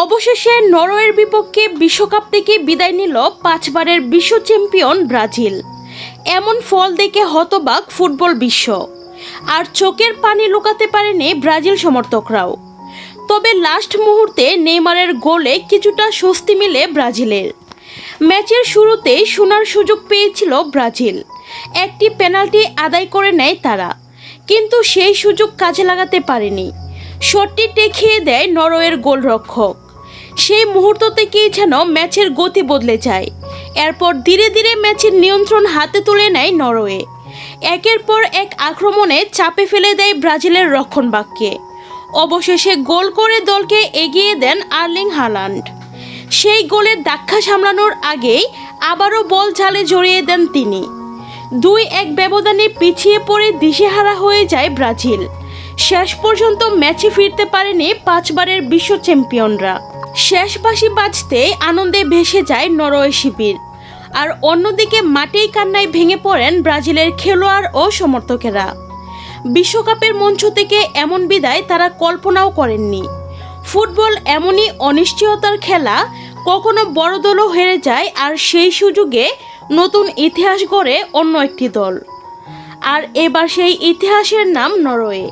অবশেষে নরওয়ের বিপক্ষে বিশ্বকাপ থেকে বিদায় নিল 5 বারের বিশ্ব চ্যাম্পিয়ন ব্রাজিল। এমন ফল দেখে হতবাক ফুটবল বিশ্ব, আর চোখের পানি লুকাতে পারেনি ব্রাজিল সমর্থকরাও। তবে লাস্ট মুহূর্তে নেইমারের গোলে কিছুটা স্বস্তি মিলে ব্রাজিলের। ম্যাচের শুরুতেই সোনার সুযোগ পেয়েছিল ব্রাজিল, একটি পেনাল্টি আদায় করে নেয় তারা, কিন্তু সেই সুযোগ কাজে লাগাতে পারেনি। শটটি ঠেকিয়ে দেয় নরওয়ের গোলরক্ষক। সেই মুহূর্ত থেকেই যেন ম্যাচের গতি বদলে যায়। এরপর ধীরে ধীরে ম্যাচের নিয়ন্ত্রণ হাতে তুলে নেয় নরওয়ে। একের পর এক আক্রমণে চাপে ফেলে দেয় ব্রাজিলের রক্ষণভাগকে। অবশেষে গোল করে দলকে এগিয়ে দেন আর্লিং হালান্ড। সেই গোলের ধাক্কা সামলানোর আগেই আবারও বল জালে জড়িয়ে দেন তিনি। 2-1 ব্যবধানে পিছিয়ে পড়ে দিশেহারা হয়ে যায় ব্রাজিল। শেষ পর্যন্ত ম্যাচে ফিরতে পারেনি 5 বারের বিশ্ব চ্যাম্পিয়নরা। শেষ বাঁশি বাজতেই আনন্দে ভেসে যায় নরওয়ে শিবির, আর অন্যদিকে মাঠেই কান্নায় ভেঙে পড়েন ব্রাজিলের খেলোয়াড় ও সমর্থকেরা। বিশ্বকাপের মঞ্চ থেকে এমন বিদায় তারা কল্পনাও করেননি। ফুটবল এমনই অনিশ্চয়তার খেলা, কখনো বড় দলও হেরে যায়, আর সেই সুযোগে নতুন ইতিহাস গড়ে অন্য একটি দল। আর এবার সেই ইতিহাসের নাম নরওয়ে।